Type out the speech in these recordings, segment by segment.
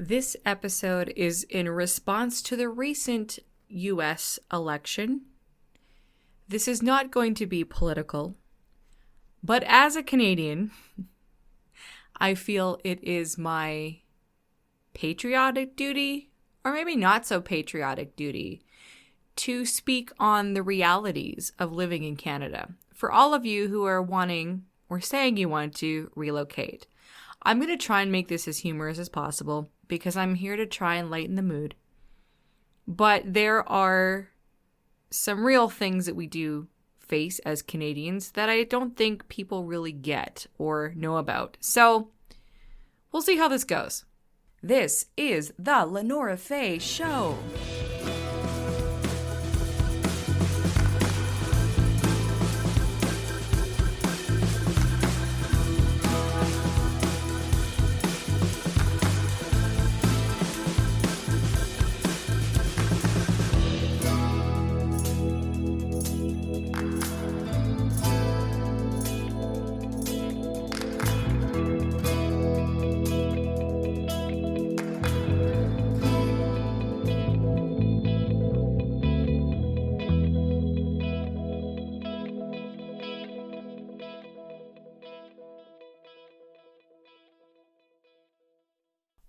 This episode is in response to the recent U.S. election. This is not going to be political, but as a Canadian, I feel it is my patriotic duty, or maybe not so patriotic duty, to speak on the realities of living in Canada. For all of you who are wanting or saying you want to relocate, I'm going to try and make this as humorous as possible because I'm here to try and lighten the mood. But there are some real things that we do face as Canadians that I don't think people really get or know about. So we'll see how this goes. This is the Lenora Faye Show.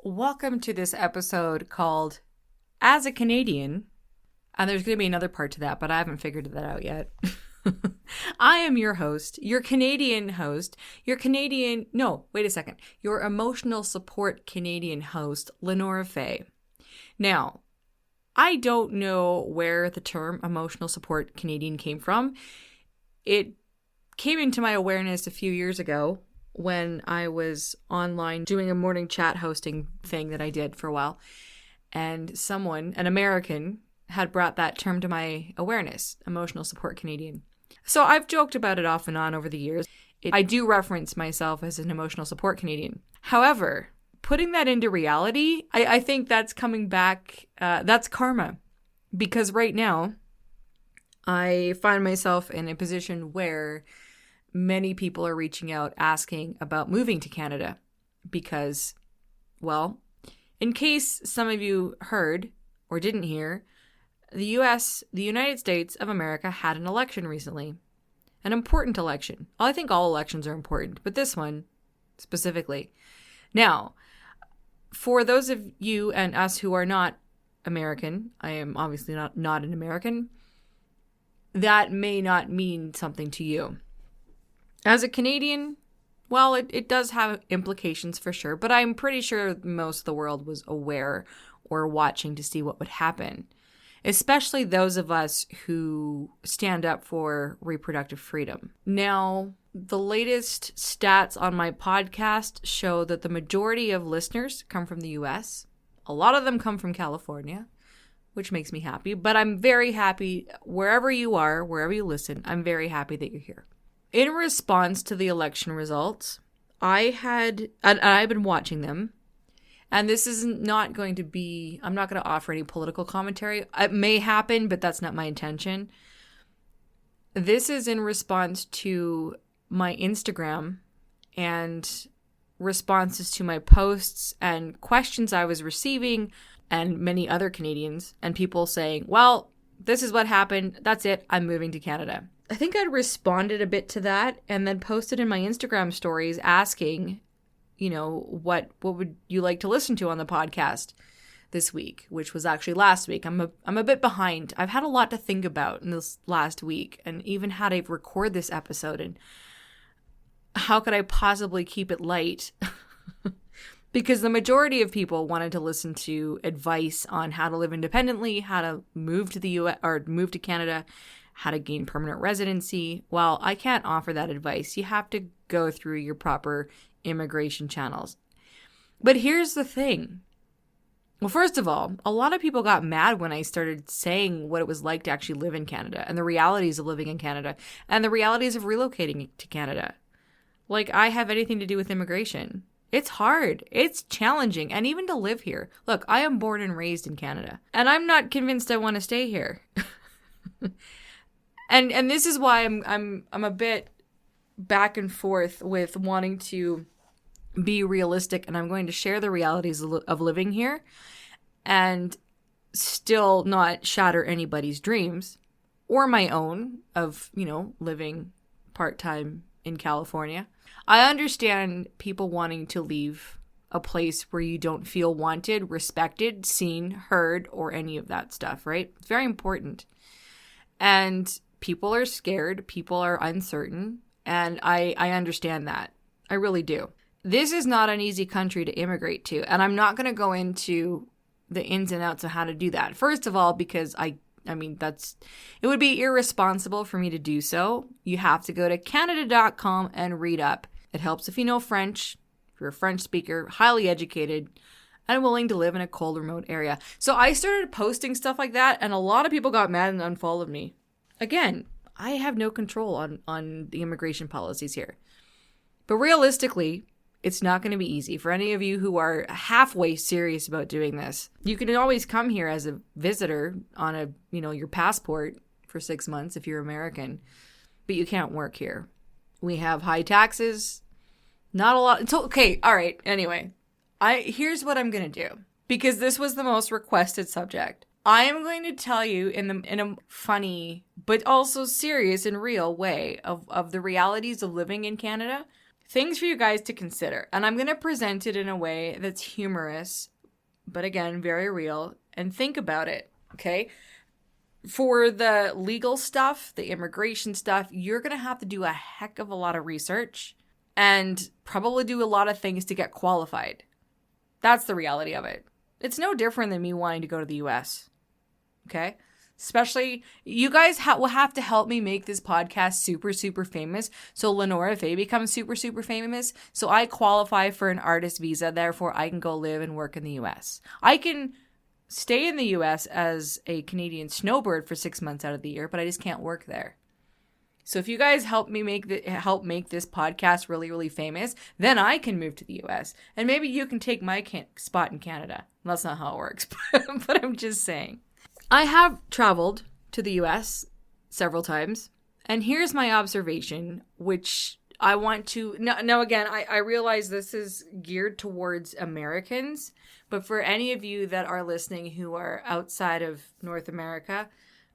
Welcome to this episode called As a Canadian, and there's going to be another part to that, but I haven't figured that out yet. I am your host, your Canadian host, your emotional support Canadian host, Lenora Faye. Now, I don't know where the term emotional support Canadian came from. It came into my awareness a few years ago when I was online doing a morning chat hosting thing that I did for a while. And someone, an American, had brought that term to my awareness, emotional support Canadian. So I've joked about it off and on over the years. I do reference myself as an emotional support Canadian. However, putting that into reality, I think that's coming back, that's karma. Because right now, I find myself in a position where many people are reaching out asking about moving to Canada because, well, in case some of you heard or didn't hear, the United States of America had an election recently. An important election. Well, I think all elections are important, but this one specifically. Now, for those of you and us who are not American, I am obviously not an American, that may not mean something to you. As a Canadian, well, it does have implications for sure, but I'm pretty sure most of the world was aware or watching to see what would happen, especially those of us who stand up for reproductive freedom. Now, the latest stats on my podcast show that the majority of listeners come from the US. A lot of them come from California, which makes me happy, but I'm very happy wherever you are, wherever you listen, I'm very happy that you're here. In response to the election results, I've been watching them, and this is not going to be, I'm not going to offer any political commentary. It may happen, but that's not my intention. This is in response to my Instagram and responses to my posts and questions I was receiving, and many other Canadians and people saying, well, this is what happened. That's it. I'm moving to Canada. I think I'd responded a bit to that and then posted in my Instagram stories asking, what would you like to listen to on the podcast this week, which was actually last week. I'm a bit behind. I've had a lot to think about in this last week and even how to record this episode and how could I possibly keep it light? Because the majority of people wanted to listen to advice on how to live independently, how to move to the US or move to Canada, how to gain permanent residency. Well, I can't offer that advice. You have to go through your proper immigration channels. But here's the thing. Well, first of all, a lot of people got mad when I started saying what it was like to actually live in Canada and the realities of living in Canada and the realities of relocating to Canada. Like I have anything to do with immigration. It's hard. It's challenging. And even to live here. Look, I am born and raised in Canada and I'm not convinced I want to stay here. And this is why I'm a bit back and forth with wanting to be realistic, and I'm going to share the realities of living here and still not shatter anybody's dreams or my own of, living part-time in California. I understand people wanting to leave a place where you don't feel wanted, respected, seen, heard, or any of that stuff, right? It's very important. And people are scared, people are uncertain, and I understand that. I really do. This is not an easy country to immigrate to, and I'm not going to go into the ins and outs of how to do that. First of all, because it would be irresponsible for me to do so. You have to go to Canada.com and read up. It helps if you know French, if you're a French speaker, highly educated, and willing to live in a cold, remote area. So I started posting stuff like that, and a lot of people got mad and unfollowed me. Again, I have no control on the immigration policies here. But realistically, it's not going to be easy. For any of you who are halfway serious about doing this, you can always come here as a visitor on your passport for 6 months if you're American, but you can't work here. We have high taxes, not a lot. Okay, all right. Anyway, here's what I'm going to do, because this was the most requested subject. I am going to tell you in a funny but also serious and real way of the realities of living in Canada. Things for you guys to consider. And I'm going to present it in a way that's humorous, but again, very real. And think about it, okay? For the legal stuff, the immigration stuff, you're going to have to do a heck of a lot of research and probably do a lot of things to get qualified. That's the reality of it. It's no different than me wanting to go to the US, okay? Especially, you guys will have to help me make this podcast super, super famous. So Lenora Faye becomes super, super famous. So I qualify for an artist visa. Therefore, I can go live and work in the U.S. I can stay in the U.S. as a Canadian snowbird for 6 months out of the year, but I just can't work there. So if you guys help me make this podcast really, really famous, then I can move to the U.S. And maybe you can take my spot in Canada. That's not how it works, but I'm just saying. I have traveled to the U.S. several times, and here's my observation, which I want to... Now again, I realize this is geared towards Americans, but for any of you that are listening who are outside of North America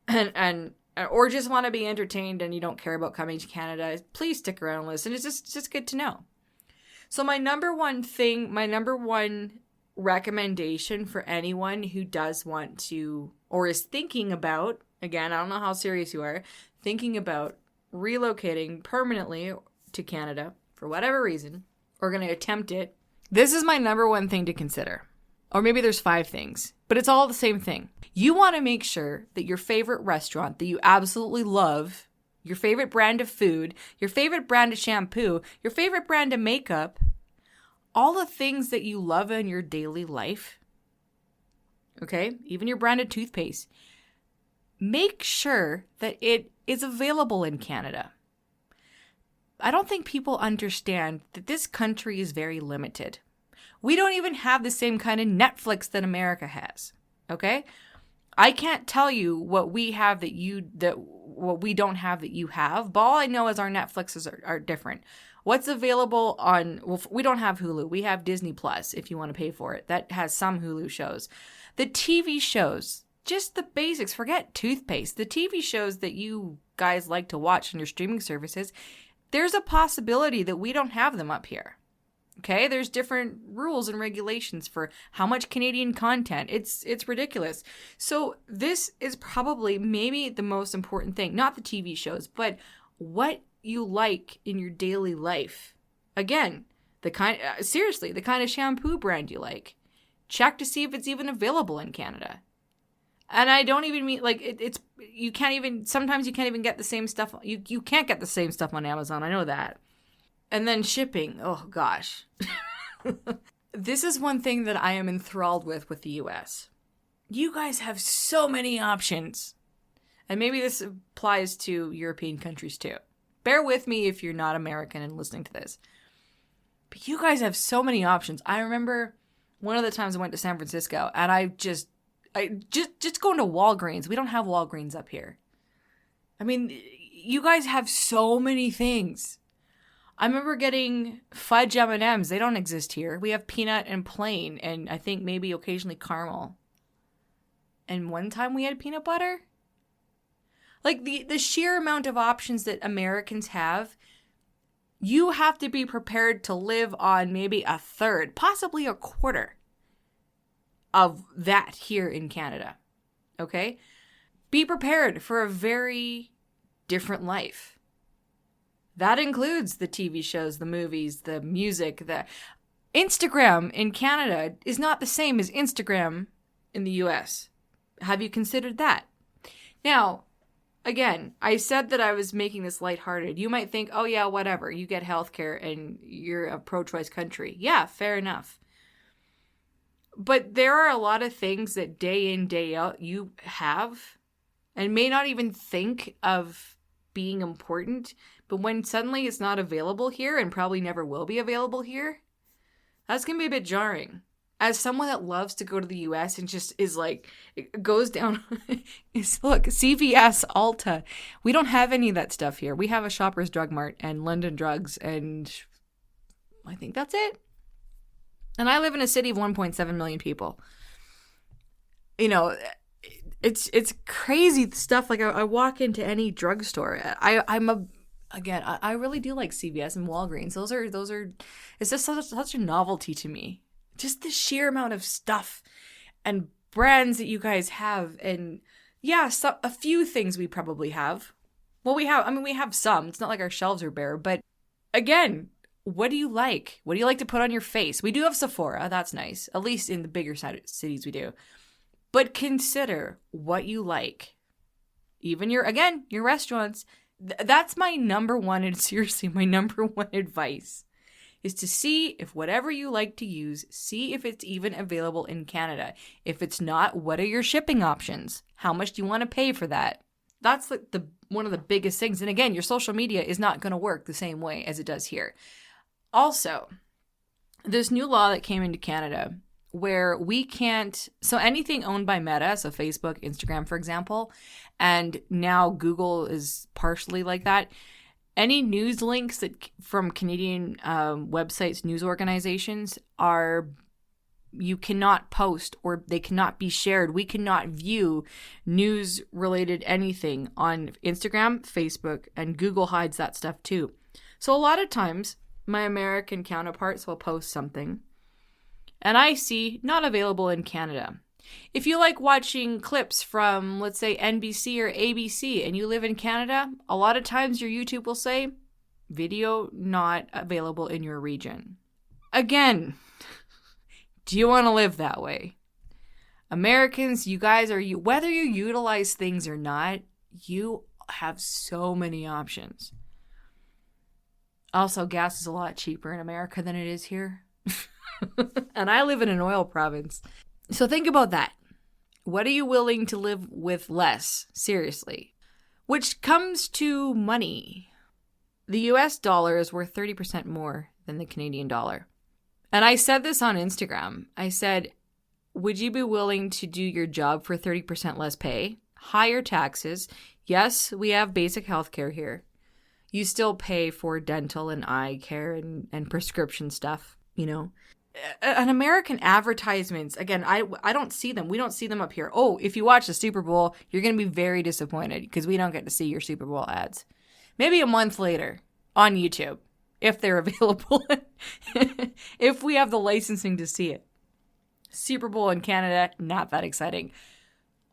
and or just want to be entertained and you don't care about coming to Canada, please stick around and listen. It's just good to know. So my number one recommendation for anyone who does want to or is thinking about, again, I don't know how serious you are, thinking about relocating permanently to Canada for whatever reason, or going to attempt it, this is my number one thing to consider. Or maybe there's 5 things, but it's all the same thing. You want to make sure that your favorite restaurant that you absolutely love, your favorite brand of food, your favorite brand of shampoo, your favorite brand of makeup, all the things that you love in your daily life, okay, even your brand of toothpaste, make sure that it is available in Canada. I don't think people understand that this country is very limited. We don't even have the same kind of Netflix that America has, okay? I can't tell you what we have what we don't have that you have, but all I know is our Netflixes are different. What's available on, well, we don't have Hulu. We have Disney Plus if you want to pay for it. That has some Hulu shows. The TV shows, just the basics, forget toothpaste. The TV shows that you guys like to watch on your streaming services, there's a possibility that we don't have them up here. Okay, there's different rules and regulations for how much Canadian content. It's ridiculous. So this is probably maybe the most important thing, not the TV shows, but what you like in your daily life. Again, the kind of shampoo brand you like. Check to see if it's even available in Canada. And I don't even mean like sometimes you can't even get the same stuff. You can't get the same stuff on Amazon. I know that. And then shipping. Oh, gosh. This is one thing that I am enthralled with the U.S. You guys have so many options. And maybe this applies to European countries too. Bear with me if you're not American and listening to this. But you guys have so many options. I remember one of the times I went to San Francisco and I just going to Walgreens. We don't have Walgreens up here. I mean, you guys have so many things. I remember getting fudge M&Ms. They don't exist here. We have peanut and plain, and I think maybe occasionally caramel. And one time we had peanut butter. Like the sheer amount of options that Americans have, you have to be prepared to live on maybe a third, possibly a quarter of that here in Canada. Okay? Be prepared for a very different life. That includes the TV shows, the movies, the music, the Instagram in Canada is not the same as Instagram in the US. Have you considered that? Now, again, I said that I was making this lighthearted. You might think, oh yeah, whatever. You get healthcare and you're a pro-choice country. Yeah, fair enough. But there are a lot of things that day in, day out you have and may not even think of being important. But when suddenly it's not available here and probably never will be available here, that's going to be a bit jarring. As someone that loves to go to the US and just is like, it goes down, look, CVS, Ulta. We don't have any of that stuff here. We have a Shoppers Drug Mart and London Drugs, and I think that's it. And I live in a city of 1.7 million people. You know, it's crazy stuff. Like I walk into any drugstore. I really do like CVS and Walgreens. Those are, it's just such a novelty to me. Just the sheer amount of stuff and brands that you guys have. And yeah, a few things we probably have. Well, we have some. It's not like our shelves are bare. But again, what do you like? What do you like to put on your face? We do have Sephora. That's nice. At least in the bigger cities we do. But consider what you like. Even your restaurants. That's my number one, and seriously, my number one advice is to see if whatever you like to use, see if it's even available in Canada. If it's not, what are your shipping options? How much do you want to pay for that? That's the one of the biggest things. And again, your social media is not going to work the same way as it does here. Also, this new law that came into Canada where we can't, so anything owned by Meta, so Facebook, Instagram, for example, and now Google is partially like that. Any news links that from Canadian websites, news organizations you cannot post or they cannot be shared. We cannot view news related anything on Instagram, Facebook, and Google hides that stuff too. So a lot of times my American counterparts will post something and I see not available in Canada. If you like watching clips from, let's say, NBC or ABC and you live in Canada, a lot of times your YouTube will say, video not available in your region. Again, do you want to live that way? Americans, you guys whether you utilize things or not, you have so many options. Also, gas is a lot cheaper in America than it is here. And I live in an oil province. So think about that. What are you willing to live with less? Seriously. Which comes to money. The US dollar is worth 30% more than the Canadian dollar. And I said this on Instagram. I said, would you be willing to do your job for 30% less pay? Higher taxes. Yes, we have basic health care here. You still pay for dental and eye care and prescription stuff, you know. And American advertisements, again, I don't see them. We don't see them up here. Oh, if you watch the Super Bowl, you're going to be very disappointed because we don't get to see your Super Bowl ads. Maybe a month later on YouTube, if they're available, if we have the licensing to see it. Super Bowl in Canada, not that exciting.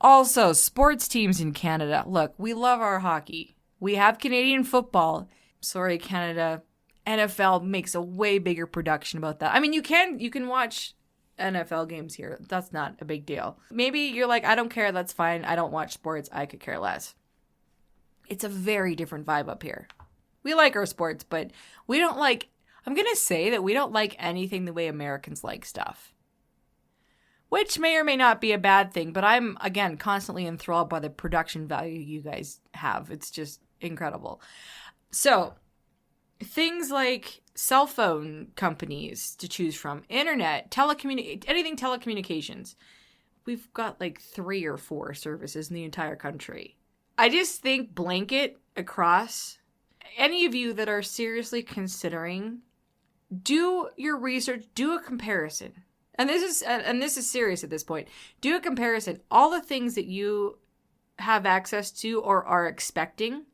Also, sports teams in Canada. Look, we love our hockey. We have Canadian football. Sorry, Canada. NFL makes a way bigger production about that. I mean, you can watch NFL games here. That's not a big deal. Maybe you're like, I don't care. That's fine. I don't watch sports. I could care less. It's a very different vibe up here. We like our sports, but we don't like, I'm going to say that we don't like anything the way Americans like stuff. Which may or may not be a bad thing, but I'm, again, constantly enthralled by the production value you guys have. It's just incredible. So, things like cell phone companies to choose from, internet, anything telecommunications. We've got like 3 or 4 services in the entire country. I just think blanket across, any of you that are seriously considering, do your research, do a comparison. And this is serious at this point. Do a comparison. All the things that you have access to or are expecting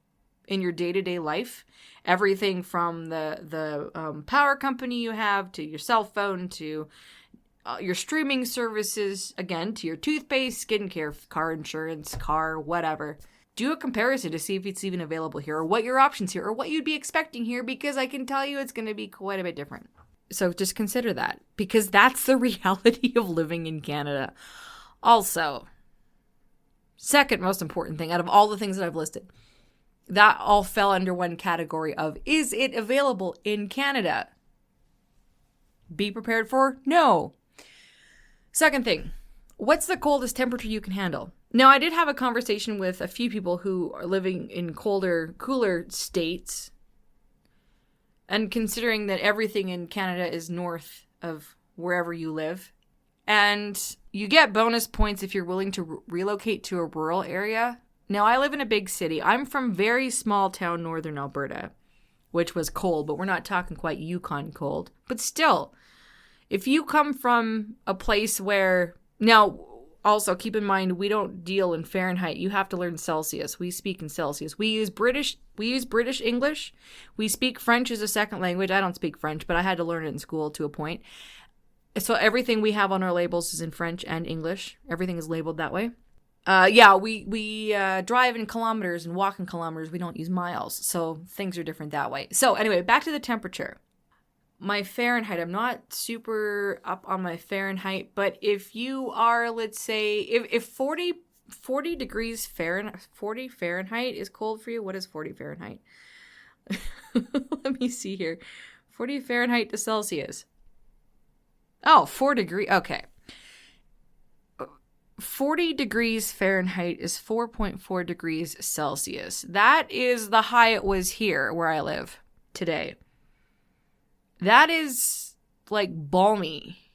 in your day-to-day life, everything from the power company you have to your cell phone to your streaming services, again, to your toothpaste, skincare, car insurance, car, whatever. Do a comparison to see if it's even available here or what your options here or what you'd be expecting here, because I can tell you it's going to be quite a bit different. So just consider that, because that's the reality of living in Canada. Also, second most important thing out of all the things that I've listed, that all fell under one category of, is it available in Canada? Be prepared for no. Second thing, what's the coldest temperature you can handle? Now, I did have a conversation with a few people who are living in colder, cooler states. And considering that everything in Canada is north of wherever you live. And you get bonus points if you're willing to relocate to a rural area. Now, I live in a big city. I'm from very small town northern Alberta, which was cold, but we're not talking quite Yukon cold. But still, if you come from a place where... Now, also keep in mind, we don't deal in Fahrenheit. You have to learn Celsius. We speak in Celsius. We use British English. We speak French as a second language. I don't speak French, but I had to learn it in school to a point. So everything we have on our labels is in French and English. Everything is labeled that way. We drive in kilometers and walk in kilometers. We don't use miles. So things are different that way. So anyway, back to the temperature. My Fahrenheit, I'm not super up on my Fahrenheit, but if you are, let's say, if 40 degrees Fahrenheit, 40 Fahrenheit is cold for you, what is 40 Fahrenheit? Let me see here. 40 Fahrenheit to Celsius. Oh, 4 degrees. Okay. 40 degrees Fahrenheit is 4.4 degrees Celsius. That is the high it was here where I live today. That is like balmy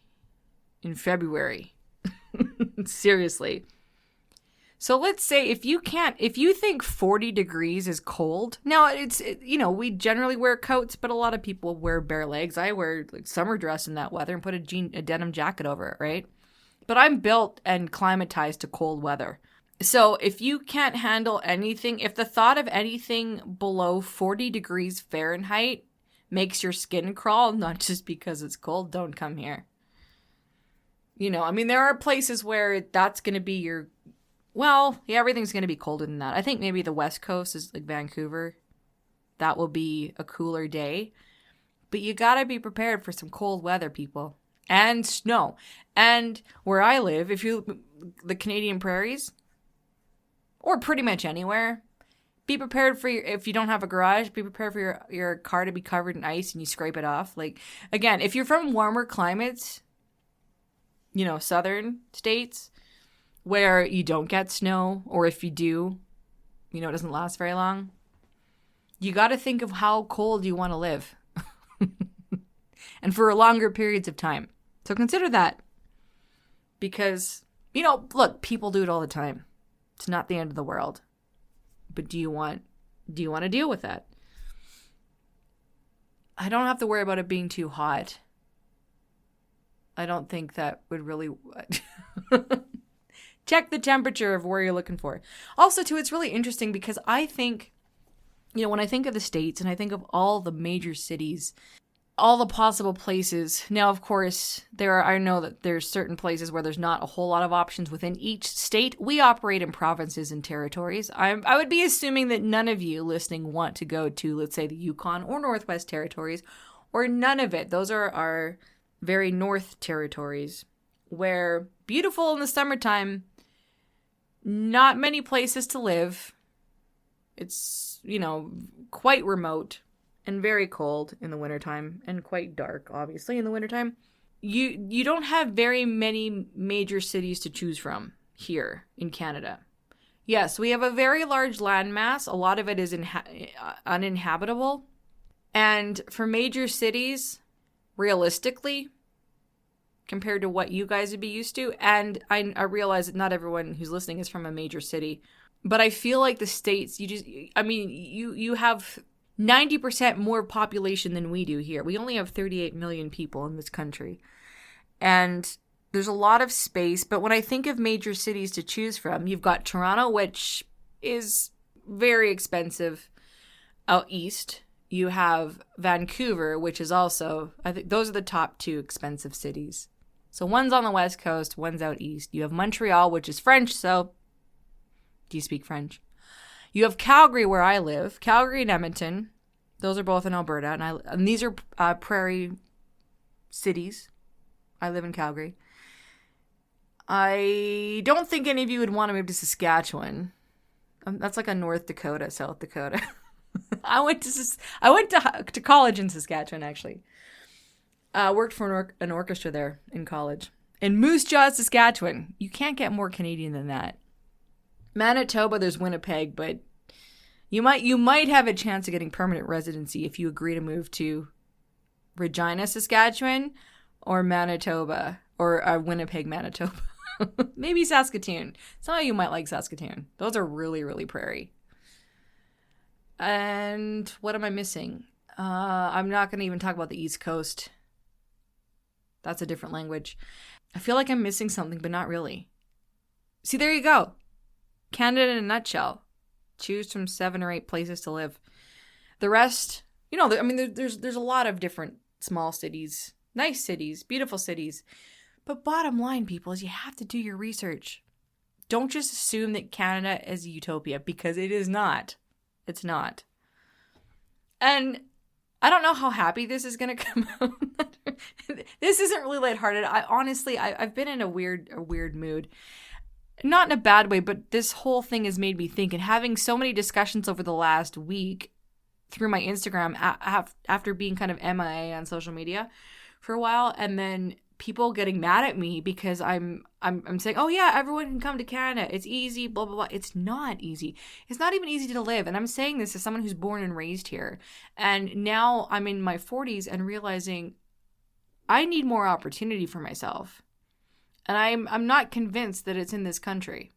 in February. Seriously. So let's say if you think 40 degrees is cold. Now we generally wear coats, but a lot of people wear bare legs. I wear like summer dress in that weather and put a denim jacket over it, right? But I'm built and climatized to cold weather. So if you can't handle anything, if the thought of anything below 40 degrees Fahrenheit makes your skin crawl, not just because it's cold, don't come here. There are places where that's going to be everything's going to be colder than that. I think maybe the West Coast is like Vancouver. That will be a cooler day. But you got to be prepared for some cold weather, people. And snow. And where I live, the Canadian prairies, or pretty much anywhere, be prepared for if you don't have a garage, be prepared for your car to be covered in ice and you scrape it off. Like, again, if you're from warmer climates, southern states where you don't get snow, or if you do, it doesn't last very long, you got to think of how cold you want to live. And for longer periods of time. So consider that. Because, look, people do it all the time. It's not the end of the world. But do you want to deal with that? I don't have to worry about it being too hot. I don't think that would really... Check the temperature of where you're looking for. Also, too, it's really interesting because I think, when I think of the States and I think of all the major cities, all the possible places. Now, of course, I know that there's certain places where there's not a whole lot of options within each state. We operate in provinces and territories. I would be assuming that none of you listening want to go to, let's say, the Yukon or Northwest Territories, or none of it. Those are our very north territories, where beautiful in the summertime, not many places to live. It's, quite remote. And very cold in the wintertime, and quite dark, obviously, in the wintertime. You don't have very many major cities to choose from here in Canada. Yes, we have a very large landmass. A lot of it is uninhabitable. And for major cities, realistically, compared to what you guys would be used to, and I realize that not everyone who's listening is from a major city, but I feel like the States, you have 90% more population than we do here. We only have 38 million people in this country. And there's a lot of space. But when I think of major cities to choose from, you've got Toronto, which is very expensive out east. You have Vancouver, which is also, I think those are the top two expensive cities. So one's on the West Coast, one's out east. You have Montreal, which is French, so do you speak French? You have Calgary, where I live. Calgary and Edmonton. Those are both in Alberta. And these are prairie cities. I live in Calgary. I don't think any of you would want to move to Saskatchewan. That's like a North Dakota, South Dakota. I went to college in Saskatchewan, actually. Worked for an orchestra there in college. In Moose Jaw, Saskatchewan. You can't get more Canadian than that. Manitoba, there's Winnipeg, but you might have a chance of getting permanent residency if you agree to move to Regina, Saskatchewan, or Manitoba, or Winnipeg, Manitoba. Maybe Saskatoon. Some of you might like Saskatoon. Those are really, really prairie. And what am I missing? I'm not going to even talk about the East Coast. That's a different language. I feel like I'm missing something, but not really. See, there you go. Canada in a nutshell. Choose from 7 or 8 places to live. The rest, there's a lot of different small cities, nice cities, beautiful cities. But bottom line, people, is you have to do your research. Don't just assume that Canada is a utopia, because it is not. It's not. And I don't know how happy this is going to come out. This isn't really lighthearted. I've been in a weird mood. Not in a bad way, but this whole thing has made me think. And having so many discussions over the last week through my Instagram after being kind of MIA on social media for a while, and then people getting mad at me because I'm saying, oh yeah, everyone can come to Canada. It's easy, blah, blah, blah. It's not easy. It's not even easy to live. And I'm saying this as someone who's born and raised here. And now I'm in my 40s and realizing I need more opportunity for myself. And I'm not convinced that it's in this country.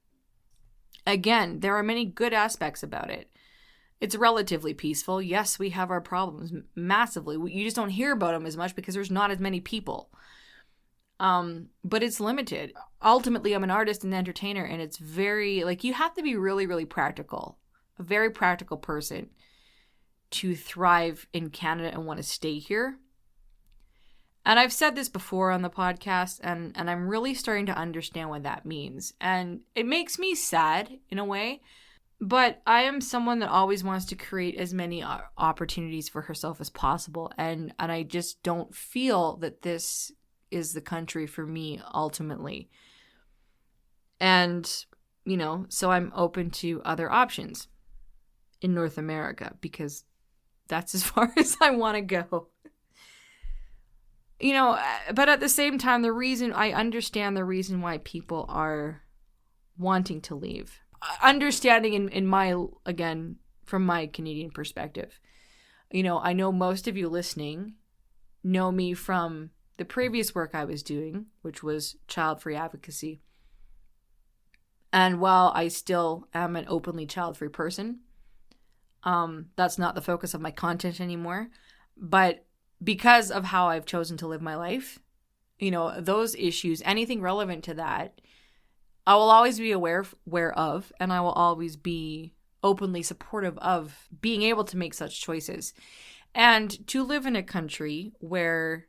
Again, there are many good aspects about it. It's relatively peaceful. Yes, we have our problems massively. You just don't hear about them as much because there's not as many people. But it's limited. Ultimately, I'm an artist and entertainer, and it's very, you have to be really, really practical. A very practical person to thrive in Canada and want to stay here. And I've said this before on the podcast, and I'm really starting to understand what that means. And it makes me sad in a way, but I am someone that always wants to create as many opportunities for herself as possible. And I just don't feel that this is the country for me ultimately. And, so I'm open to other options in North America because that's as far as I want to go. But at the same time, I understand the reason why people are wanting to leave. Understanding in my, again, from my Canadian perspective. I know most of you listening know me from the previous work I was doing, which was child-free advocacy. And while I still am an openly child-free person, that's not the focus of my content anymore. But because of how I've chosen to live my life, those issues, anything relevant to that, I will always be aware of, and I will always be openly supportive of being able to make such choices. And to live in a country where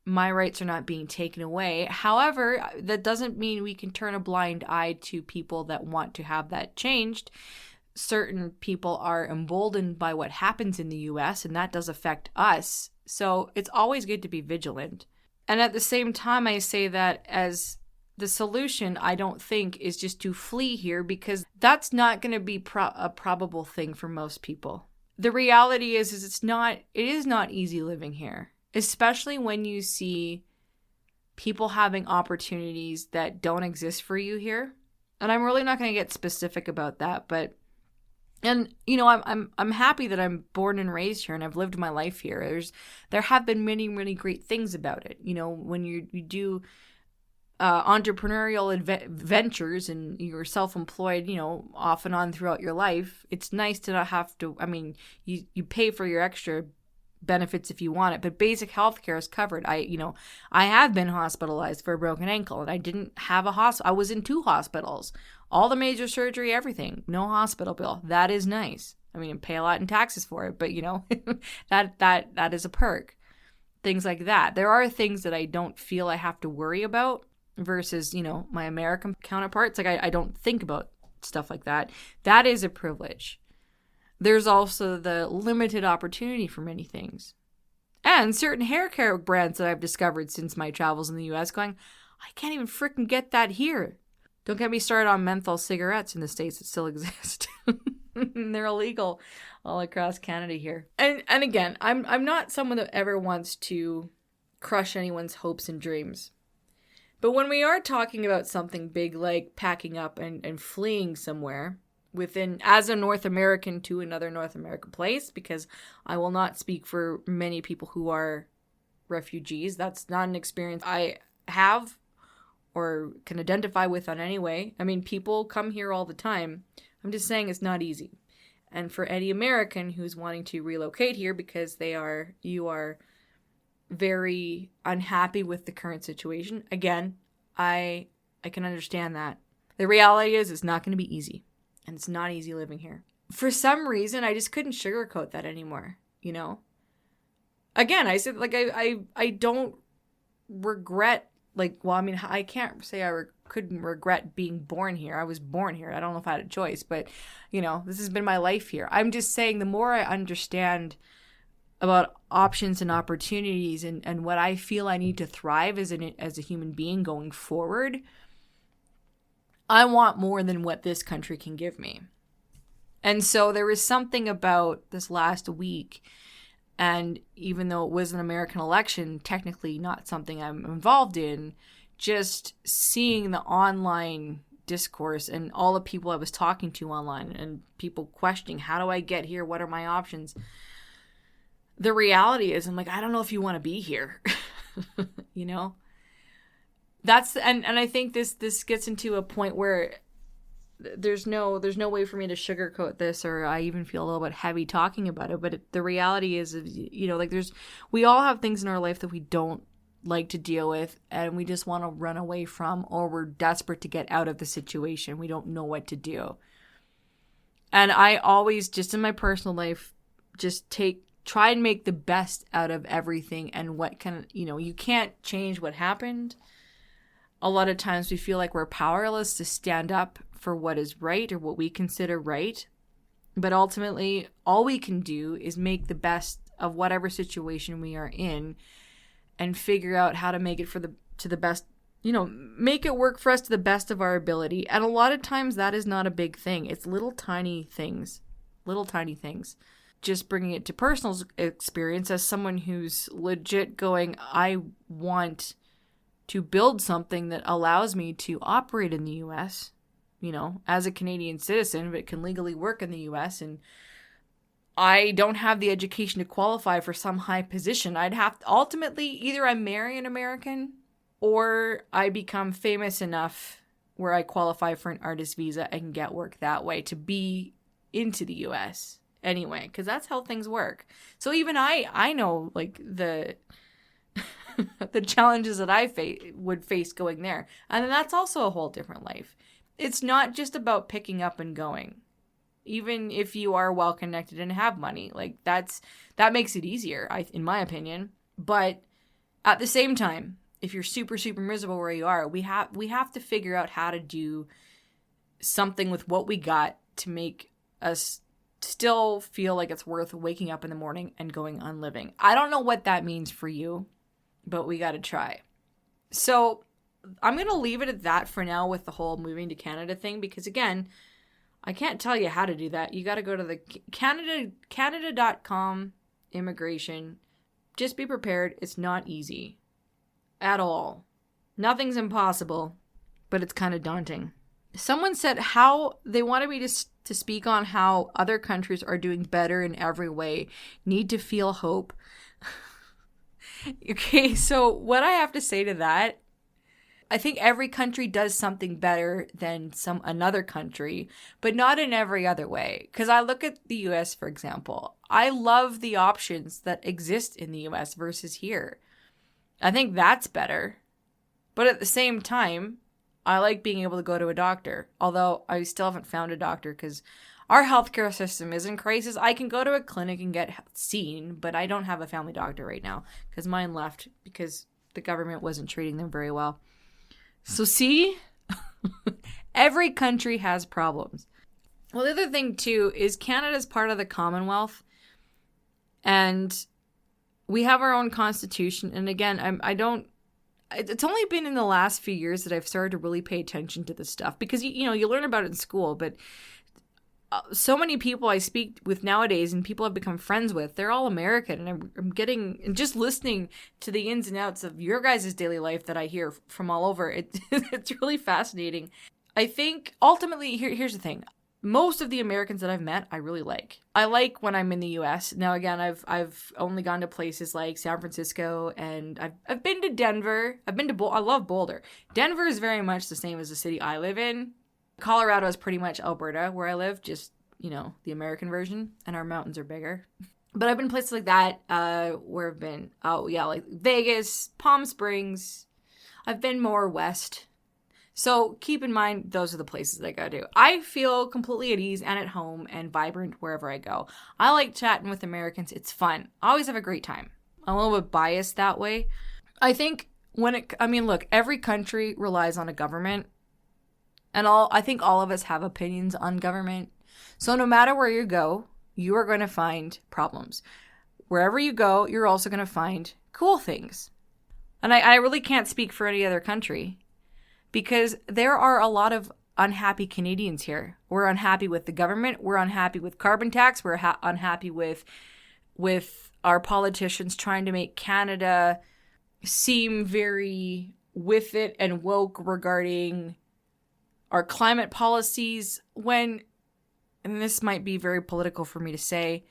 my rights are not being taken away. However, that doesn't mean we can turn a blind eye to people that want to have that changed. Certain people are emboldened by what happens in the US, and that does affect us. So it's always good to be vigilant. And at the same time, I say that as the solution, I don't think, is just to flee here, because that's not going to be a probable thing for most people. The reality is it is not easy living here, especially when you see people having opportunities that don't exist for you here. And I'm really not going to get specific about that, but I'm happy that I'm born and raised here and I've lived my life here. There have been many, many great things about it. When you do entrepreneurial ventures and you're self-employed, off and on throughout your life, it's nice to not have to, you pay for your extra benefits if you want it, but basic health care is covered. I have been hospitalized for a broken ankle and I didn't have a hospital. I was in 2 hospitals, all the major surgery, everything, no hospital bill. That is nice. I pay a lot in taxes for it, but that is a perk. Things like that. There are things that I don't feel I have to worry about versus, my American counterparts. Like I don't think about stuff like that. That is a privilege. There's also the limited opportunity for many things. And certain hair care brands that I've discovered since my travels in the US going, I can't even freaking get that here. Don't get me started on menthol cigarettes in the States that still exist. They're illegal all across Canada here. And again, I'm not someone that ever wants to crush anyone's hopes and dreams. But when we are talking about something big like packing up and fleeing somewhere as a North American to another North American place, because I will not speak for many people who are refugees. That's not an experience I have or can identify with on any way. People come here all the time. I'm just saying it's not easy. And for any American who's wanting to relocate here because you are very unhappy with the current situation, again, I can understand that. The reality is it's not going to be easy. And it's not easy living here. For some reason, I just couldn't sugarcoat that anymore, Again, I said, I don't regret, I can't say I couldn't regret being born here. I was born here. I don't know if I had a choice, but, this has been my life here. I'm just saying the more I understand about options and opportunities and what I feel I need to thrive as a human being going forward, I want more than what this country can give me. And so there was something about this last week, and even though it was an American election, technically not something I'm involved in, just seeing the online discourse and all the people I was talking to online and people questioning, how do I get here? What are my options? The reality is, I'm like, I don't know if you want to be here, That's and I think this gets into a point where there's no way for me to sugarcoat this, or I even feel a little bit heavy talking about it. But the reality is, we all have things in our life that we don't like to deal with, and we just want to run away from, or we're desperate to get out of the situation. We don't know what to do. And I always, just in my personal life, just try and make the best out of everything. And what can, you can't change what happened. A lot of times we feel like we're powerless to stand up for what is right or what we consider right. But ultimately, all we can do is make the best of whatever situation we are in and figure out how to make it to the best, make it work for us to the best of our ability. And a lot of times that is not a big thing. It's little tiny things. Just bringing it to personal experience as someone who's legit going, I want to build something that allows me to operate in the U.S., as a Canadian citizen, but can legally work in the U.S. And I don't have the education to qualify for some high position. I'd have to, ultimately, either I marry an American or I become famous enough where I qualify for an artist visa and can get work that way to be into the U.S. anyway, because that's how things work. So even I know the the challenges that I would face going there. And then that's also a whole different life. It's not just about picking up and going. Even if you are well connected and have money, that makes it easier, in my opinion. But at the same time, if you're super, super miserable where you are, we have to figure out how to do something with what we got to make us still feel like it's worth waking up in the morning and going on living. I don't know what that means for you, but we got to try. So I'm going to leave it at that for now with the whole moving to Canada thing, because again, I can't tell you how to do that. You got to go to the Canada.com immigration. Just be prepared. It's not easy at all. Nothing's impossible, but it's kind of daunting. Someone said how they wanted me to speak on how other countries are doing better in every way. Need to feel hope. Okay, so what I have to say to that I think every country does something better than another country, but not in every other way. Because I look at the US, for example. I love the options that exist in the US versus here. I think that's better. But at the same time, I like being able to go to a doctor. Although I still haven't found a doctor because our healthcare system is in crisis. I can go to a clinic and get seen, but I don't have a family doctor right now because mine left because the government wasn't treating them very well. So see, every country has problems. Well, the other thing too is Canada's part of the Commonwealth, and we have our own constitution. And again, it's only been in the last few years that I've started to really pay attention to this stuff because you learn about it in school, but so many people I speak with nowadays and people I've become friends with, they're all American, and I'm getting, and just listening to the ins and outs of your guys' daily life that I hear from all over, it's really fascinating. I think ultimately, here's the thing. Most of the Americans that I've met, I really like. I like when I'm in the U.S. Now, again, I've only gone to places like San Francisco, and I've been to Denver. I've been to I love Boulder. Denver is very much the same as the city I live in. Colorado is pretty much Alberta, where I live, just, the American version, and our mountains are bigger. But I've been places like that, where I've been, like Vegas, Palm Springs. I've been more west. So keep in mind, those are the places that I go to. I feel completely at ease and at home and vibrant wherever I go. I like chatting with Americans. It's fun. I always have a great time. I'm a little bit biased that way. I think look, every country relies on a government. And I think all of us have opinions on government. So no matter where you go, you are going to find problems. Wherever you go, you're also going to find cool things. And I really can't speak for any other country because there are a lot of unhappy Canadians here. We're unhappy with the government. We're unhappy with carbon tax. We're unhappy with our politicians trying to make Canada seem very with it and woke regarding our climate policies, when, and this might be very political for me to say,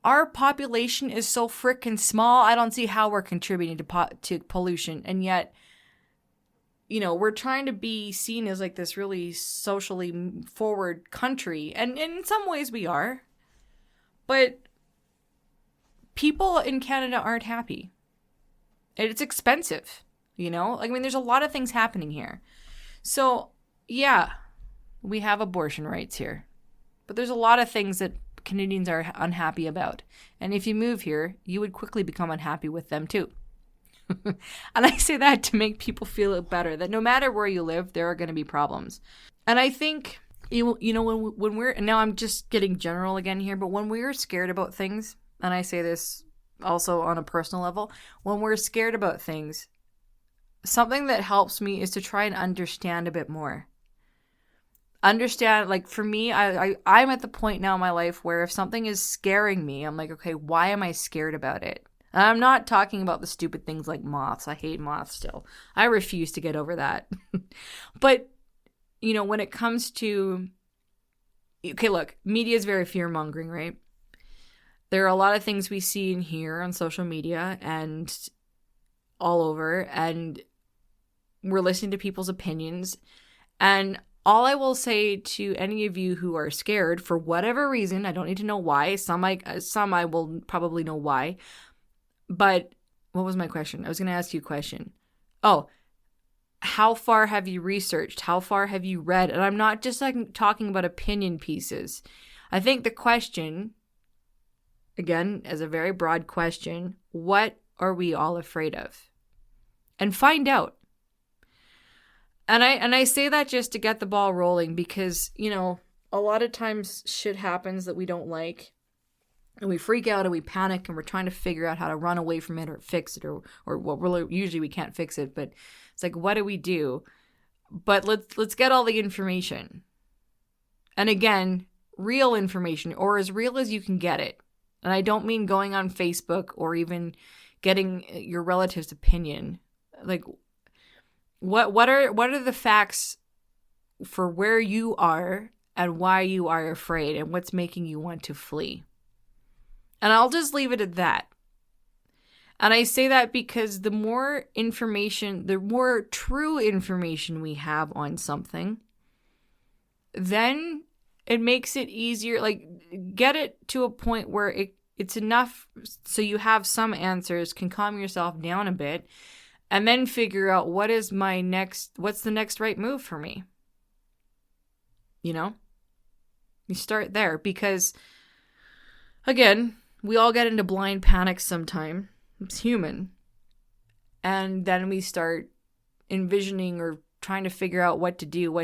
our population is so frickin' small, I don't see how we're contributing to pollution. And yet, we're trying to be seen as like this really socially forward country. And in some ways we are. But people in Canada aren't happy. It's expensive, there's a lot of things happening here. So, yeah, we have abortion rights here. But there's a lot of things that Canadians are unhappy about. And if you move here, you would quickly become unhappy with them too. And I say that to make people feel better, that no matter where you live, there are going to be problems. And I think, when we're, and now I'm just getting general again here, but when we're scared about things, and I say this also on a personal level, when we're scared about things, something that helps me is to try and understand a bit more. Understand, like for me, I'm at the point now in my life where if something is scaring me, I'm like, okay, why am I scared about it? And I'm not talking about the stupid things like moths. I hate moths still. I refuse to get over that. But, when it comes to, okay, look, media is very fear-mongering, right? There are a lot of things we see and hear on social media and all over, and we're listening to people's opinions. And all I will say to any of you who are scared for whatever reason, I don't need to know why. Some I will probably know why. But what was my question? I was going to ask you a question. Oh, how far have you researched? How far have you read? And I'm not just like talking about opinion pieces. I think the question, again, as a very broad question, what are we all afraid of? And find out. And I say that just to get the ball rolling because, a lot of times shit happens that we don't like. And we freak out and we panic and we're trying to figure out how to run away from it or fix it or well, really, usually we can't fix it. But it's like, what do we do? But let's get all the information. And again, real information, or as real as you can get it. And I don't mean going on Facebook or even getting your relative's opinion. Like, what are the facts for where you are and why you are afraid and what's making you want to flee? And I'll just leave it at that. And I say that because the more information, the more true information we have on something, then it makes it easier. Like, get it to a point where it's enough so you have some answers, can calm yourself down a bit, and then figure out what's the next right move for me. You know? You start there because, again, we all get into blind panic sometime. It's human. And then we start envisioning or trying to figure out what to do,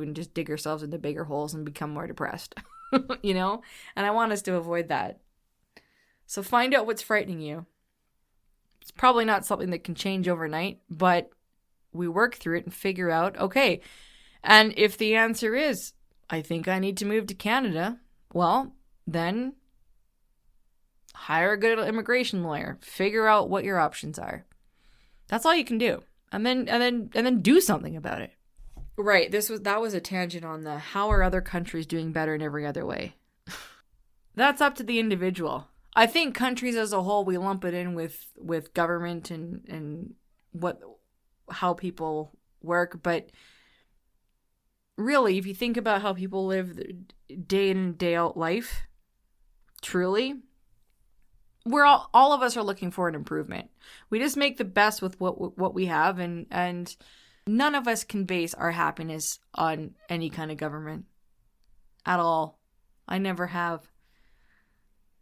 and just dig ourselves into bigger holes and become more depressed. You know? And I want us to avoid that. So find out what's frightening you. It's probably not something that can change overnight, but we work through it and figure out, okay. And if the answer is, I think I need to move to Canada, well, then hire a good immigration lawyer. Figure out what your options are. That's all you can do. And then do something about it. Right. That was a tangent on the how are other countries doing better in every other way. That's up to the individual. I think countries as a whole, we lump it in with government and how people work, but really, if you think about how people live day in and day out life, truly, we're all of us are looking for an improvement. We just make the best with what we have, and none of us can base our happiness on any kind of government at all. I never have.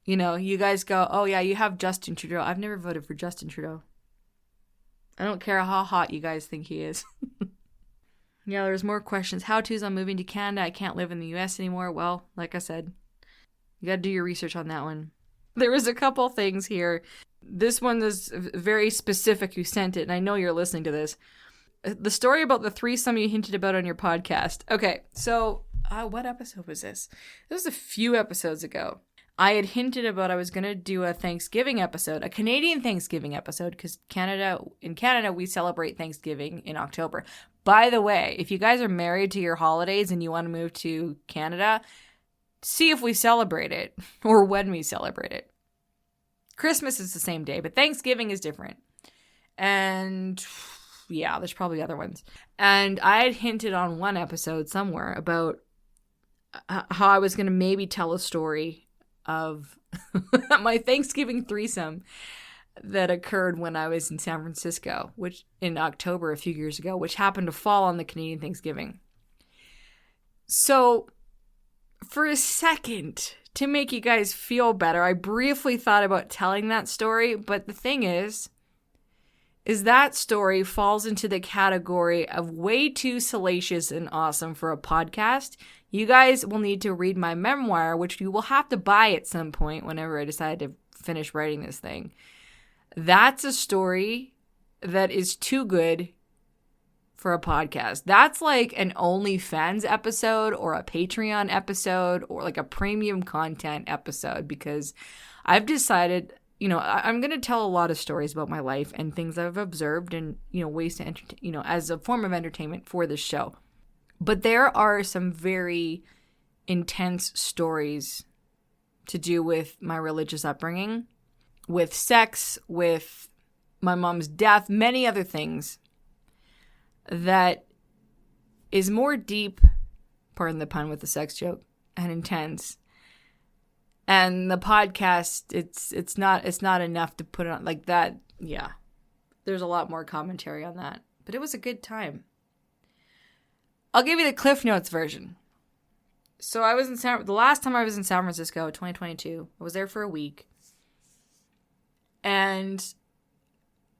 You know, you guys go, oh yeah, you have Justin Trudeau. I've never voted for Justin Trudeau. I don't care how hot you guys think he is. Yeah, there's more questions. How-tos on moving to Canada. I can't live in the U.S. anymore. Well, like I said, you got to do your research on that one. There was a couple things here. This one is very specific who sent it, and I know you're listening to this. The story about the threesome you hinted about on your podcast. Okay, so what episode was this? This was a few episodes ago. I had hinted about I was going to do a Thanksgiving episode, a Canadian Thanksgiving episode, because in Canada, we celebrate Thanksgiving in October. By the way, if you guys are married to your holidays and you want to move to Canada, see if we celebrate it or when we celebrate it. Christmas is the same day, but Thanksgiving is different. And yeah, there's probably other ones. And I had hinted on one episode somewhere about how I was going to maybe tell a story of my Thanksgiving threesome that occurred when I was in San Francisco, which in October a few years ago, which happened to fall on the Canadian Thanksgiving. So for a second, to make you guys feel better, I briefly thought about telling that story, but the thing is that story falls into the category of way too salacious and awesome for a podcast. You guys will need to read my memoir, which you will have to buy at some point whenever I decide to finish writing this thing. That's a story that is too good for a podcast. That's like an OnlyFans episode or a Patreon episode or like a premium content episode, because I've decided, I'm going to tell a lot of stories about my life and things I've observed and, ways to entertain, as a form of entertainment for this show. But there are some very intense stories to do with my religious upbringing, with sex, with my mom's death, many other things that is more deep, pardon the pun with the sex joke, and intense. And the podcast, it's not enough to put it on like that. Yeah, there's a lot more commentary on that, but it was a good time. I'll give you the Cliff Notes version. So I was the last time I was in San Francisco, 2022. I was there for a week. And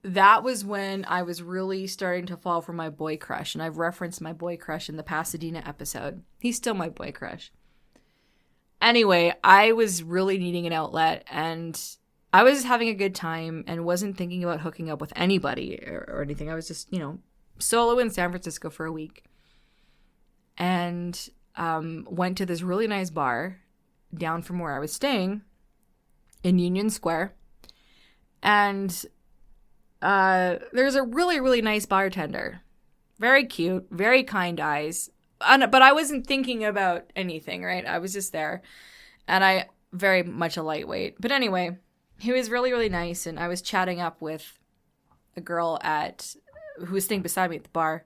that was when I was really starting to fall for my boy crush. And I've referenced my boy crush in the Pasadena episode. He's still my boy crush. Anyway, I was really needing an outlet, and I was having a good time and wasn't thinking about hooking up with anybody or anything. I was just, solo in San Francisco for a week. And went to this really nice bar down from where I was staying in Union Square. And there's a really, really nice bartender. Very cute, very kind eyes. But I wasn't thinking about anything, right? I was just there. And I very much a lightweight. But anyway, he was really, really nice. And I was chatting up with a girl who was staying beside me at the bar.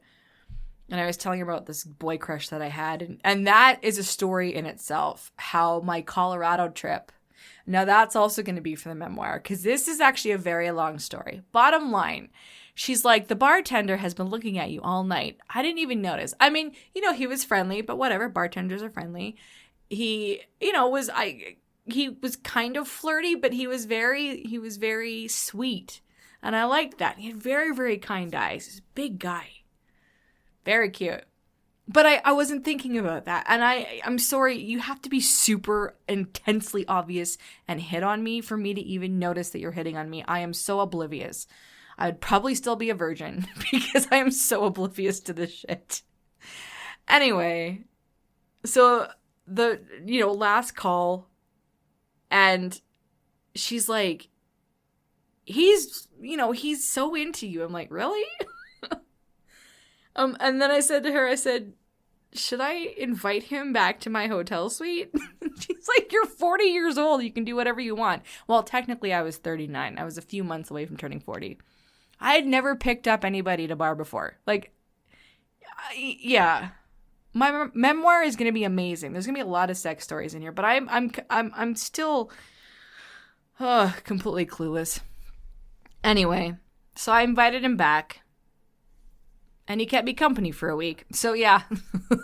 And I was telling her about this boy crush that I had. And that is a story in itself. How my Colorado trip. Now that's also going to be for the memoir. Because this is actually a very long story. Bottom line. She's like, the bartender has been looking at you all night. I didn't even notice. I mean, he was friendly, but whatever. Bartenders are friendly. He, he was kind of flirty, but he was very sweet. And I liked that. He had very, very kind eyes. He's a big guy. Very cute. But I wasn't thinking about that. And I'm sorry, you have to be super intensely obvious and hit on me for me to even notice that you're hitting on me. I am so oblivious. I would probably still be a virgin because I am so oblivious to this shit. Anyway, so the, last call, and she's like, he's so into you. I'm like, really? And then I said to her, should I invite him back to my hotel suite? She's like, you're 40 years old. You can do whatever you want. Well, technically I was 39. I was a few months away from turning 40. I had never picked up anybody at a bar before. Like, yeah, my memoir is going to be amazing. There's going to be a lot of sex stories in here, but I'm still completely clueless. Anyway, so I invited him back, and he kept me company for a week. So yeah,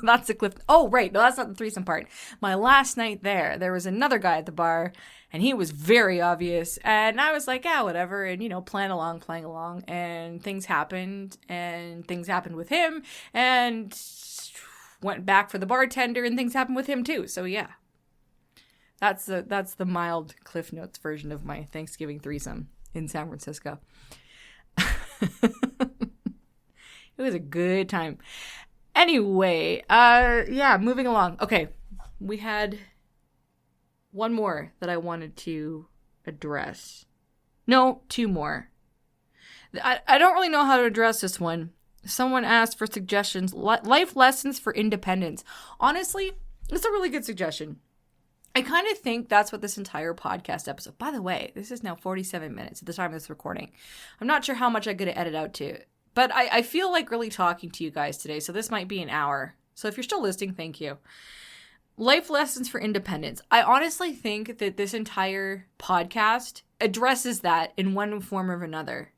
that's the cliff. Oh, right. No, that's not the threesome part. My last night there was another guy at the bar, and he was very obvious. And I was like, yeah, whatever. And, playing along. And things happened. And things happened with him. And went back for the bartender, and things happened with him too. So yeah. That's the mild Cliff Notes version of my Thanksgiving threesome in San Francisco. It was a good time. Anyway, moving along. Okay, we had one more that I wanted to address. No, two more. I don't really know how to address this one. Someone asked for suggestions. Life lessons for independence. Honestly, it's a really good suggestion. I kind of think that's what this entire podcast episode. By the way, this is now 47 minutes at the time of this recording. I'm not sure how much I'm going to edit out to. But I feel like really talking to you guys today, so this might be an hour. So if you're still listening, thank you. Life lessons for independence. I honestly think that this entire podcast addresses that in one form or another.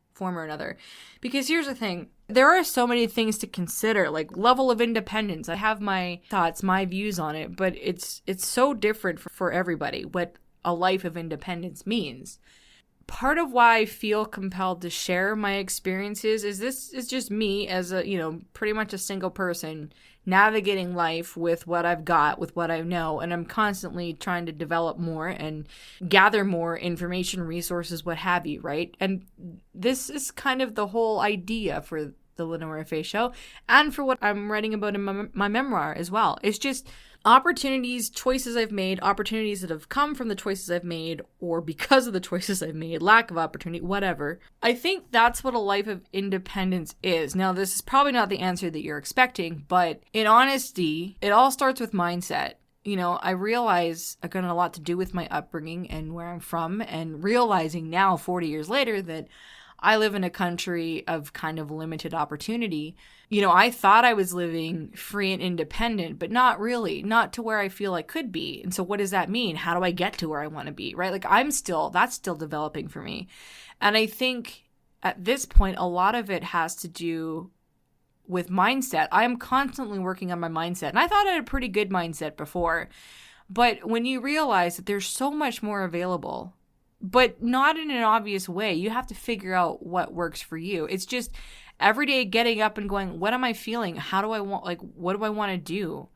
Because here's the thing. There are so many things to consider, like level of independence. I have my thoughts, my views on it, but it's so different for everybody what a life of independence means. Part of why I feel compelled to share my experiences is this is just me as a, pretty much a single person navigating life with what I've got, with what I know. And I'm constantly trying to develop more and gather more information, resources, what have you, right? And this is kind of the whole idea for the Lenora Faye Show and for what I'm writing about in my memoir as well. It's just opportunities, choices I've made, opportunities that have come from the choices I've made or because of the choices I've made, lack of opportunity, whatever. I think that's what a life of independence is. Now, this is probably not the answer that you're expecting, but in honesty, it all starts with mindset. I realize I've got a lot to do with my upbringing and where I'm from, and realizing now, 40 years later, that I live in a country of kind of limited opportunity. I thought I was living free and independent, but not really, not to where I feel I could be. And so what does that mean? How do I get to where I want to be, right? Like that's still developing for me. And I think at this point, a lot of it has to do with mindset. I am constantly working on my mindset. And I thought I had a pretty good mindset before. But when you realize that there's so much more available, but not in an obvious way. You have to figure out what works for you. It's just every day getting up and going, what am I feeling? What do I want to do?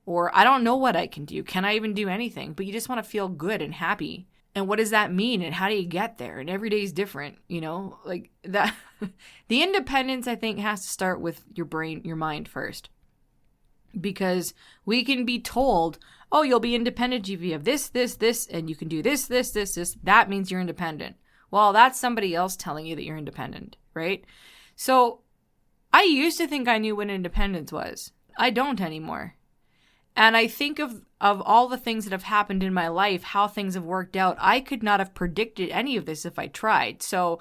Or I don't know what I can do. Can I even do anything? But you just want to feel good and happy. And what does that mean? And how do you get there? And every day is different, like that. The independence, I think, has to start with your brain, your mind first. Because we can be told, oh, you'll be independent if you have this, and you can do this. That means you're independent. Well, that's somebody else telling you that you're independent, right? So I used to think I knew what independence was. I don't anymore. And I think of all the things that have happened in my life, how things have worked out. I could not have predicted any of this if I tried. So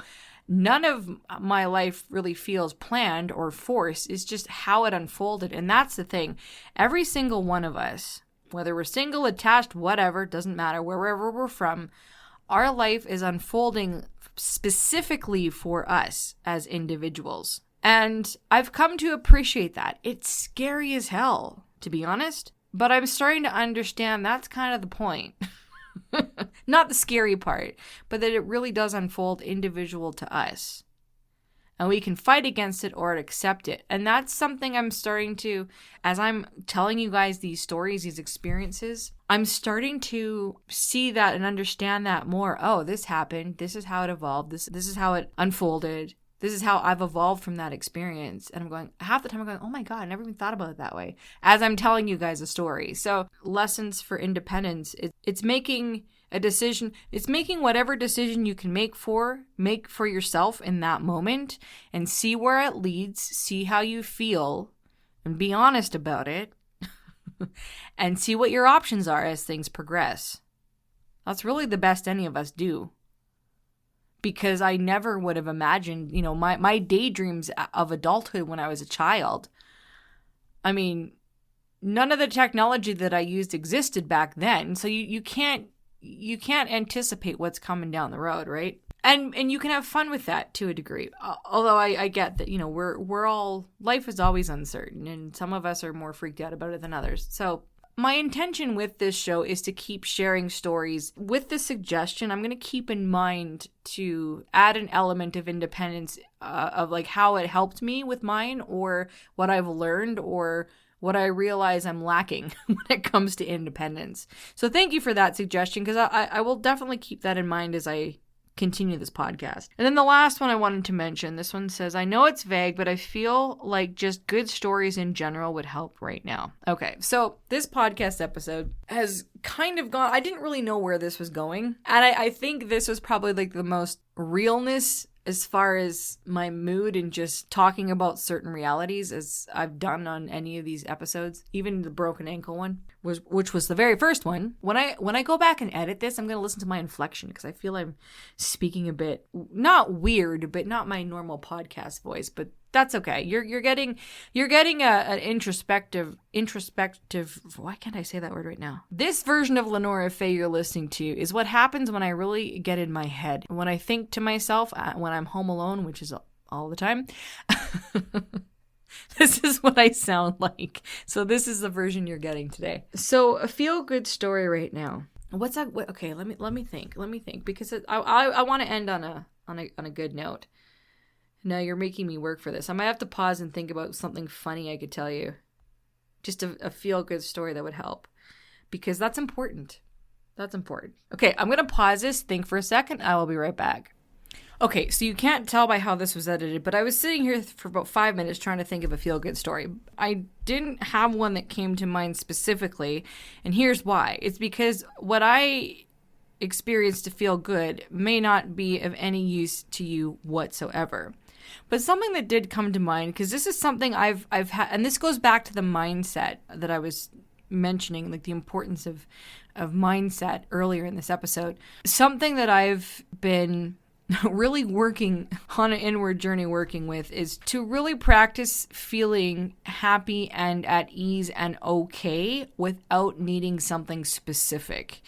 none of my life really feels planned or forced. It's just how it unfolded. And that's the thing. Every single one of us, whether we're single, attached, whatever, doesn't matter, wherever we're from, our life is unfolding specifically for us as individuals. And I've come to appreciate that. It's scary as hell, to be honest. But I'm starting to understand that's kind of the point. Not the scary part, but that it really does unfold individual to us. And we can fight against it or accept it. And that's something I'm starting to, as I'm telling you guys these stories, these experiences, I'm starting to see that and understand that more. Oh, this happened. This is how it evolved. This is how it unfolded. This is how I've evolved from that experience. And I'm going, half the time I'm going, oh my God, I never even thought about it that way. As I'm telling you guys a story. So lessons for independence. It's making a decision. It's making whatever decision you can make for yourself in that moment and see where it leads, see how you feel and be honest about it and see what your options are as things progress. That's really the best any of us do. Because I never would have imagined, my daydreams of adulthood when I was a child. I mean, none of the technology that I used existed back then. So you can't anticipate what's coming down the road, right? And you can have fun with that to a degree. Although I get that, we're all, life is always uncertain and some of us are more freaked out about it than others. So my intention with this show is to keep sharing stories with the suggestion. I'm going to keep in mind to add an element of independence of like how it helped me with mine or what I've learned or what I realize I'm lacking when it comes to independence. So thank you for that suggestion because I will definitely keep that in mind as I continue this podcast. And then the last one I wanted to mention, this one says, I know it's vague, but I feel like just good stories in general would help right now. Okay, so this podcast episode has kind of gone, I didn't really know where this was going. And I think this was probably like the most realness as far as my mood and just talking about certain realities as I've done on any of these episodes, even the broken ankle one, which was the very first one. When I go back and edit this, I'm going to listen to my inflection because I feel I'm speaking a bit, not weird, but not my normal podcast voice, but that's okay. You're getting an introspective, why can't I say that word right now? This version of Lenora Faye you're listening to is what happens when I really get in my head. When I think to myself, when I'm home alone, which is all the time, this is what I sound like. So this is the version you're getting today. So a feel-good story right now. What's that? Okay, let me think because I want to end on a good note. No, you're making me work for this. I might have to pause and think about something funny I could tell you. Just a feel-good story that would help. Because that's important. That's important. Okay, I'm going to pause this, think for a second. I will be right back. Okay, so you can't tell by how this was edited, but I was sitting here for about 5 minutes trying to think of a feel-good story. I didn't have one that came to mind specifically, and here's why. It's because what I experienced to feel good may not be of any use to you whatsoever. But something that did come to mind, because this is something I've had, and this goes back to the mindset that I was mentioning, like the importance of mindset earlier in this episode. Something that I've been really working on an inward journey working with is to really practice feeling happy and at ease and okay without needing something specific.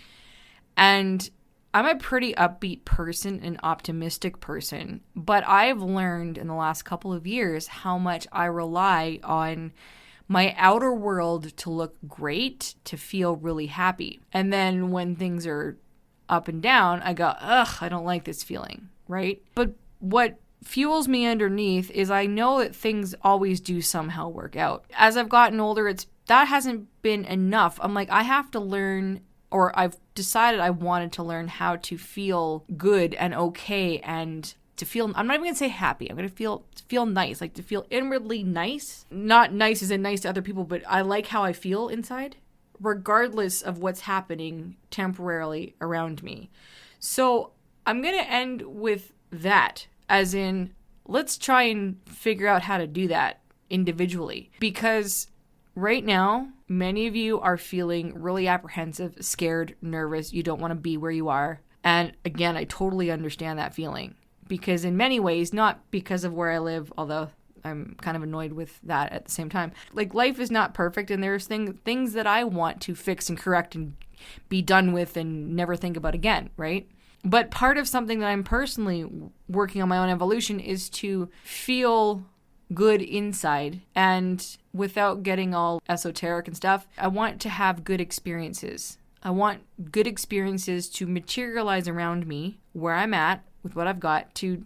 And I'm a pretty upbeat person, an optimistic person, but I've learned in the last couple of years how much I rely on my outer world to look great, to feel really happy. And then when things are up and down, I go, ugh, I don't like this feeling, right? But what fuels me underneath is I know that things always do somehow work out. As I've gotten older, that hasn't been enough. I'm like, I have to learn, or I've decided I wanted to learn how to feel good and okay and to feel, I'm not even going to say happy. I'm going to feel nice, like to feel inwardly nice. Not nice as in nice to other people, but I like how I feel inside, regardless of what's happening temporarily around me. So I'm going to end with that, as in, let's try and figure out how to do that individually. Because right now, many of you are feeling really apprehensive, scared, nervous. You don't want to be where you are. And again, I totally understand that feeling, because in many ways, not because of where I live, although I'm kind of annoyed with that at the same time. Like, life is not perfect, and there's things that I want to fix and correct and be done with and never think about again, right? But part of something that I'm personally working on my own evolution is to feel good inside, and without getting all esoteric and stuff, I want to have good experiences. I want good experiences to materialize around me where I'm at with what I've got to,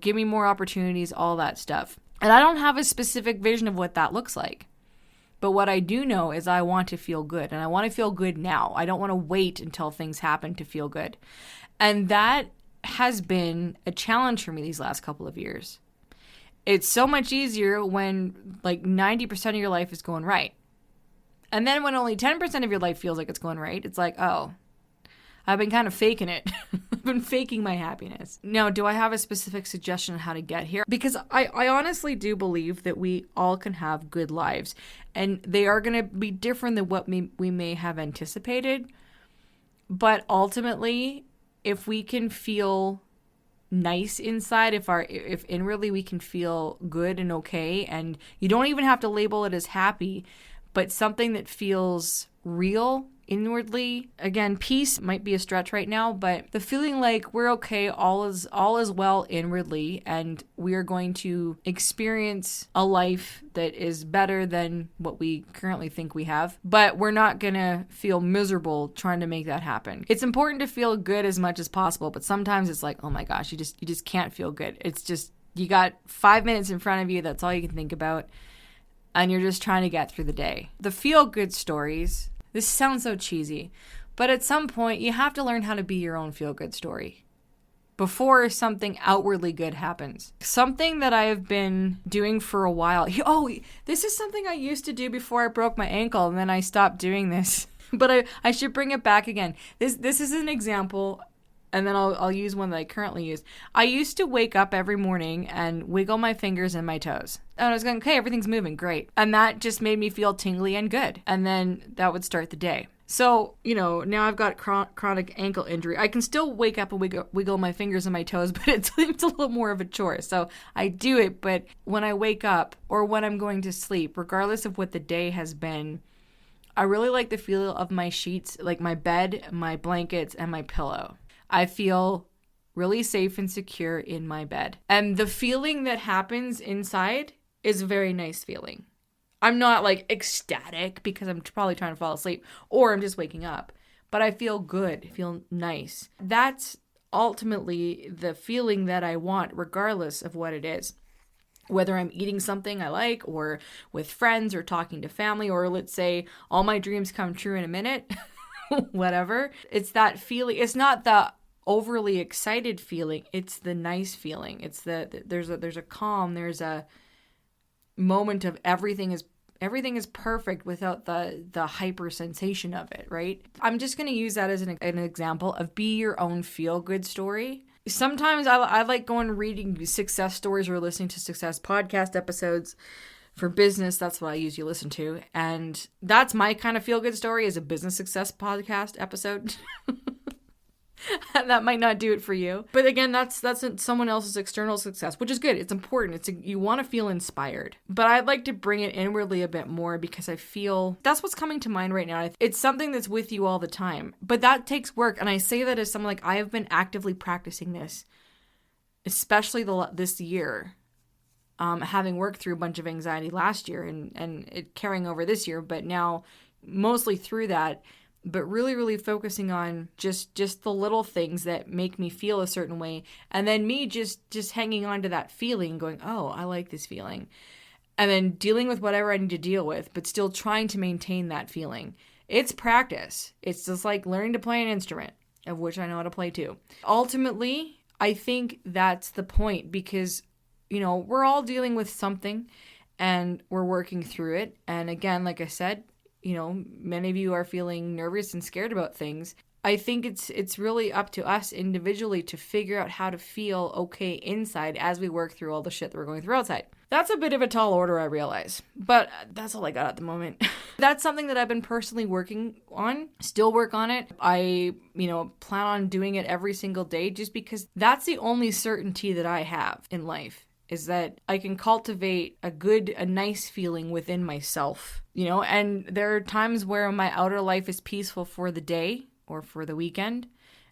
give me more opportunities, all that stuff. And I don't have a specific vision of what that looks like. But what I do know is I want to feel good, and I want to feel good now. I don't want to wait until things happen to feel good. And that has been a challenge for me these last couple of years. It's so much easier when like 90% of your life is going right. And then when only 10% of your life feels like it's going right, it's like, oh, I've been kind of faking it. I've been faking my happiness. Now, do I have a specific suggestion on how to get here? Because I honestly do believe that we all can have good lives, and they are going to be different than what we may have anticipated. But ultimately, if we can feel nice inside, if inwardly we can feel good and okay, and you don't even have to label it as happy, but something that feels real inwardly. Again, peace might be a stretch right now, but the feeling like we're okay, all is well inwardly, and we are going to experience a life that is better than what we currently think we have, but we're not gonna feel miserable trying to make that happen. It's important to feel good as much as possible, but sometimes it's like, oh my gosh, you just can't feel good. It's just, you got 5 minutes in front of you, that's all you can think about, and you're just trying to get through the day. The feel-good stories, this sounds so cheesy, but at some point you have to learn how to be your own feel-good story before something outwardly good happens. Something that I have been doing for a while. Oh, this is something I used to do before I broke my ankle, and then I stopped doing this. But I should bring it back again. This is an example, and then I'll use one that I currently use. I used to wake up every morning and wiggle my fingers and my toes. And I was going, okay, everything's moving, great. And that just made me feel tingly and good. And then that would start the day. So, now I've got chronic ankle injury. I can still wake up and wiggle my fingers and my toes, but it's a little more of a chore. So I do it, but when I wake up or when I'm going to sleep, regardless of what the day has been, I really like the feel of my sheets, like my bed, my blankets, and my pillow. I feel really safe and secure in my bed. And the feeling that happens inside is a very nice feeling. I'm not like ecstatic because I'm probably trying to fall asleep or I'm just waking up, but I feel good, I feel nice. That's ultimately the feeling that I want, regardless of what it is. Whether I'm eating something I like, or with friends, or talking to family, or let's say all my dreams come true in a minute, whatever. It's that feeling. It's not the overly excited feeling. It's the nice feeling. It's there's a calm. There's a moment of everything is perfect without the hyper sensation of it, right? I'm just going to use that as an example of be your own feel good story. Sometimes I like going and reading success stories or listening to success podcast episodes for business. That's what I usually listen to. And that's my kind of feel good story, is a business success podcast episode. That might not do it for you. But again, that's someone else's external success, which is good. It's important. You want to feel inspired. But I'd like to bring it inwardly a bit more because I feel that's what's coming to mind right now. It's something that's with you all the time. But that takes work. And I say that as someone, like, I have been actively practicing this, especially this year. Having worked through a bunch of anxiety last year and it carrying over this year, but now mostly through that. But really, really focusing on just the little things that make me feel a certain way. And then me just hanging on to that feeling, going, oh, I like this feeling. And then dealing with whatever I need to deal with, but still trying to maintain that feeling. It's practice. It's just like learning to play an instrument, of which I know how to play too. Ultimately, I think that's the point because, we're all dealing with something and we're working through it. And again, like I said, many of you are feeling nervous and scared about things. I think it's really up to us individually to figure out how to feel okay inside as we work through all the shit that we're going through outside. That's a bit of a tall order, I realize, but that's all I got at the moment. That's something that I've been personally working on, still work on it. I, plan on doing it every single day just because that's the only certainty that I have in life, is that I can cultivate a nice feeling within myself, and there are times where my outer life is peaceful for the day or for the weekend.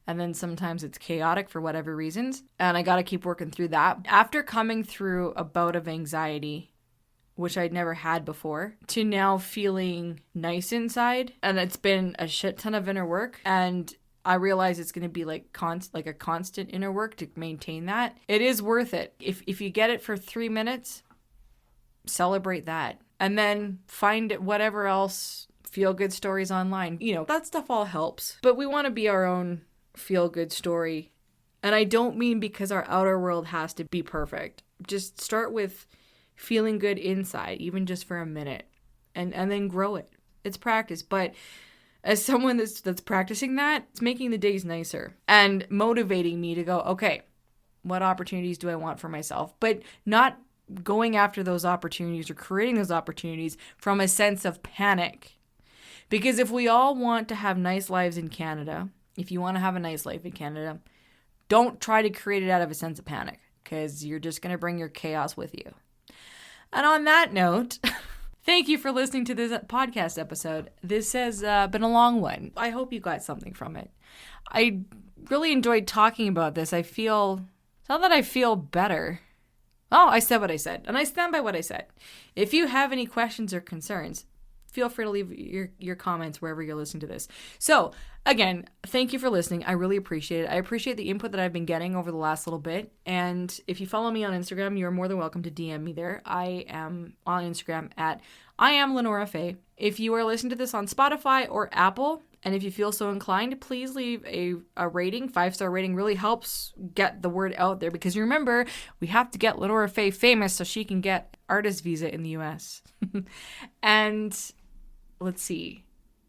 And then sometimes it's chaotic for whatever reasons. And I got to keep working through that. After coming through a bout of anxiety, which I'd never had before, to now feeling nice inside. And it's been a shit ton of inner work. And I realize it's going to be like a constant inner work to maintain that. It is worth it. If you get it for 3 minutes, celebrate that. And then find whatever else feel-good stories online. That stuff all helps. But we want to be our own feel-good story. And I don't mean because our outer world has to be perfect. Just start with feeling good inside, even just for a minute. And then grow it. It's practice. But as someone that's practicing that, it's making the days nicer. And motivating me to go, okay, what opportunities do I want for myself? But not going after those opportunities or creating those opportunities from a sense of panic. Because if we all want to have nice lives in Canada, if you want to have a nice life in Canada, don't try to create it out of a sense of panic, because you're just going to bring your chaos with you. And on that note, thank you for listening to this podcast episode. This has been a long one. I hope you got something from it. I really enjoyed talking about this. It's not that I feel better. Oh, I said what I said, and I stand by what I said. If you have any questions or concerns, feel free to leave your comments wherever you're listening to this. So, again, thank you for listening. I really appreciate it. I appreciate the input that I've been getting over the last little bit. And if you follow me on Instagram, you're more than welcome to DM me there. I am on Instagram at @IamLenoraFaye. If you are listening to this on Spotify or Apple, and if you feel so inclined, please leave a rating. 5-star rating really helps get the word out there, because you remember, we have to get Lenora Faye famous so she can get artist visa in the US. And let's see.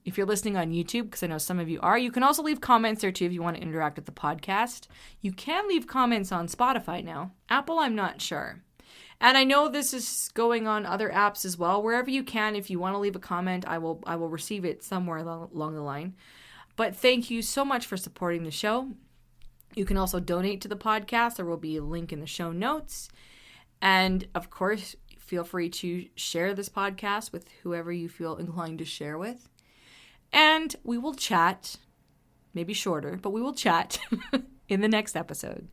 If you're listening on YouTube, because I know some of you are, you can also leave comments there too if you want to interact with the podcast. You can leave comments on Spotify now. Apple, I'm not sure. And I know this is going on other apps as well. Wherever you can, if you want to leave a comment, I will receive it somewhere along the line. But thank you so much for supporting the show. You can also donate to the podcast. There will be a link in the show notes. And of course, feel free to share this podcast with whoever you feel inclined to share with. And we will chat, maybe shorter, but we will chat in the next episode.